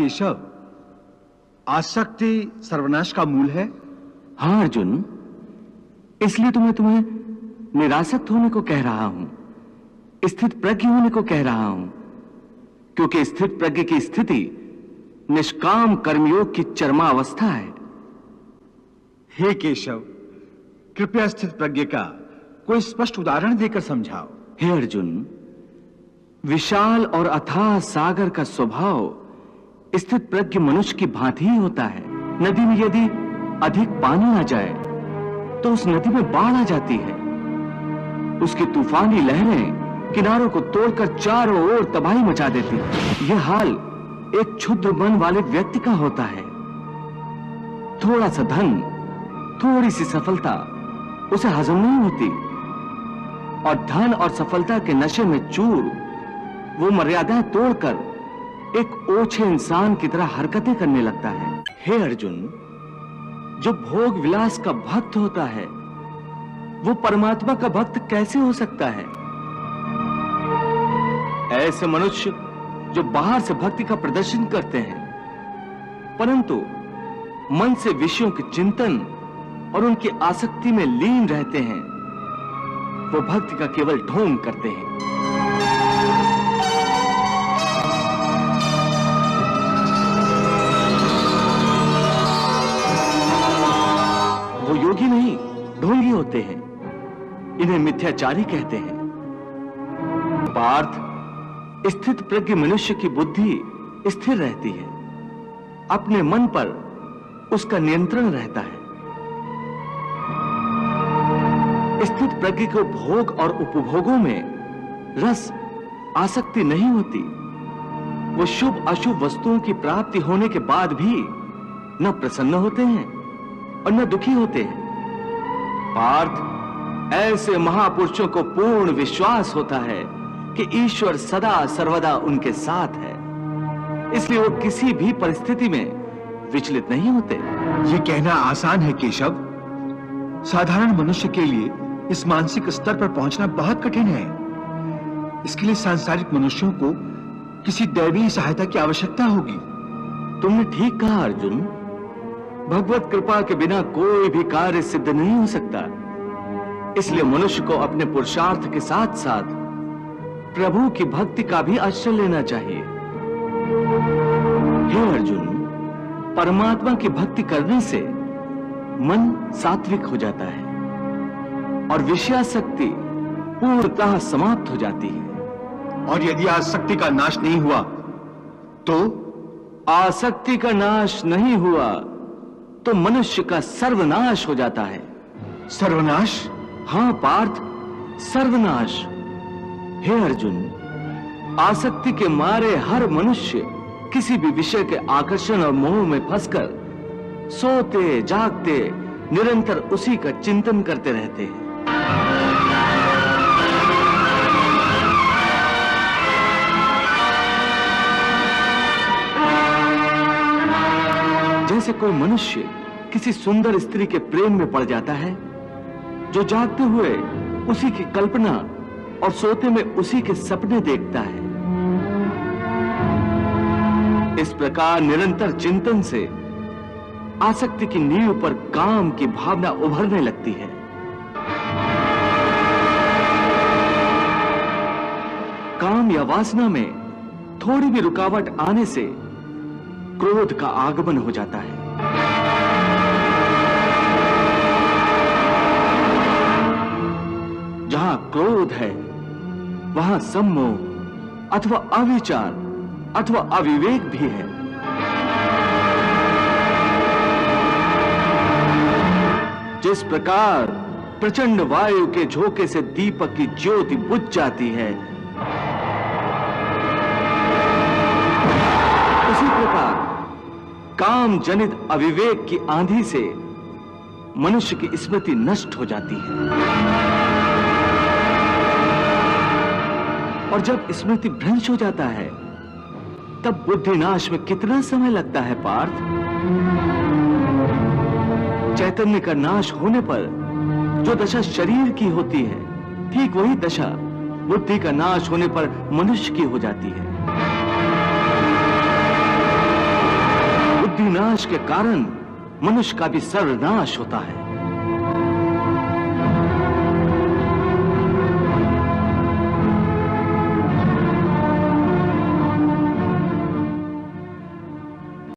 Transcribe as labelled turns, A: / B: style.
A: केशव, आसक्ति सर्वनाश का मूल है?
B: हाँ अर्जुन, इसलिए तो मैं तुम्हें निरासक्त होने को कह रहा हूं, स्थित प्रज्ञ होने को कह रहा हूं, क्योंकि स्थित प्रज्ञ की स्थिति निष्काम कर्मयोग की चरमावस्था है।
A: हे केशव, कृपया स्थित प्रज्ञ का कोई स्पष्ट उदाहरण देकर समझाओ।
B: हे अर्जुन, विशाल और अथाह सागर का स्वभाव स्थित प्रज्ञ मनुष्य की भांति ही होता है। नदी में यदि अधिक पानी आ जाए तो उस नदी में बाढ़ आ जाती है। उसकी तूफानी लहरें किनारों को तोड़कर चारों ओर तबाही मचा देती है। यह हाल एक क्षुद्र मन वाले व्यक्ति का होता है। थोड़ा सा धन, थोड़ी सी सफलता उसे हजम नहीं होती, और धन और सफलता के नशे में चूर वो मर्यादाएं तोड़कर एक ओछे इंसान की तरह हरकतें करने लगता है। हे अर्जुन, जो भोग विलास का भक्त होता है वो परमात्मा का भक्त कैसे हो सकता है? ऐसे मनुष्य जो बाहर से भक्ति का प्रदर्शन करते हैं परंतु मन से विषयों के चिंतन और उनकी आसक्ति में लीन रहते हैं, वो भक्ति का केवल ढोंग करते हैं। वो योगी नहीं, ढोंगी होते हैं। इन्हें मिथ्याचारी कहते हैं। पार्थ, स्थित प्रज्ञ मनुष्य की बुद्धि स्थिर रहती है, अपने मन पर उसका नियंत्रण रहता है। स्थित प्रज्ञ को भोग और उपभोगों में रस आसक्ति नहीं होती। वो शुभ अशुभ वस्तुओं की प्राप्ति होने के बाद भी न प्रसन्न होते हैं और न दुखी होते हैं। पार्थ, ऐसे महापुरुषों को पूर्ण विश्वास होता है कि ईश्वर सदा सर्वदा उनके साथ है, इसलिए वो किसी भी परिस्थिति में विचलित नहीं होते।
A: ये कहना आसान है केशव, साधारण मनुष्य के लिए इस मानसिक स्तर पर पहुंचना बहुत कठिन है। इसके लिए सांसारिक मनुष्यों को किसी दैवीय सहायता की आवश्यकता होगी।
B: तुमने ठीक कहा अर्जुन, भगवत कृपा के बिना कोई भी कार्य सिद्ध नहीं हो सकता। इसलिए मनुष्य को अपने पुरुषार्थ के साथ साथ प्रभु की भक्ति का भी आश्रय लेना चाहिए। हे अर्जुन, परमात्मा की भक्ति करने से मन सात्विक हो जाता है और विषयासक्ति पूर्णतः समाप्त हो जाती है।
A: और यदि आसक्ति का नाश नहीं हुआ तो?
B: आसक्ति का नाश नहीं हुआ तो मनुष्य का सर्वनाश हो जाता है।
A: सर्वनाश?
B: हाँ पार्थ, सर्वनाश। हे अर्जुन, आसक्ति के मारे हर मनुष्य किसी भी विषय के आकर्षण और मोह में फंसकर सोते जागते निरंतर उसी का चिंतन करते रहते हैं। जैसे कोई मनुष्य किसी सुंदर स्त्री के प्रेम में पड़ जाता है, जो जागते हुए उसी की कल्पना और सोते में उसी के सपने देखता है। इस प्रकार निरंतर चिंतन से आसक्ति की नींव पर काम की भावना उभरने लगती है। काम या वासना में थोड़ी भी रुकावट आने से क्रोध का आगमन हो जाता है। जहां क्रोध है वहां सम्मोह अथवा अविचार अथवा अविवेक भी है। जिस प्रकार प्रचंड वायु के झोंके से दीपक की ज्योति बुझ जाती है, उसी प्रकार काम जनित अविवेक की आंधी से मनुष्य की स्मृति नष्ट हो जाती है। और जब स्मृति भ्रंश हो जाता है तब बुद्धिनाश में कितना समय लगता है पार्थ? चैतन्य का नाश होने पर जो दशा शरीर की होती है, ठीक वही दशा बुद्धि का नाश होने पर मनुष्य की हो जाती है। विनाश के कारण मनुष्य का भी सर्वनाश होता है।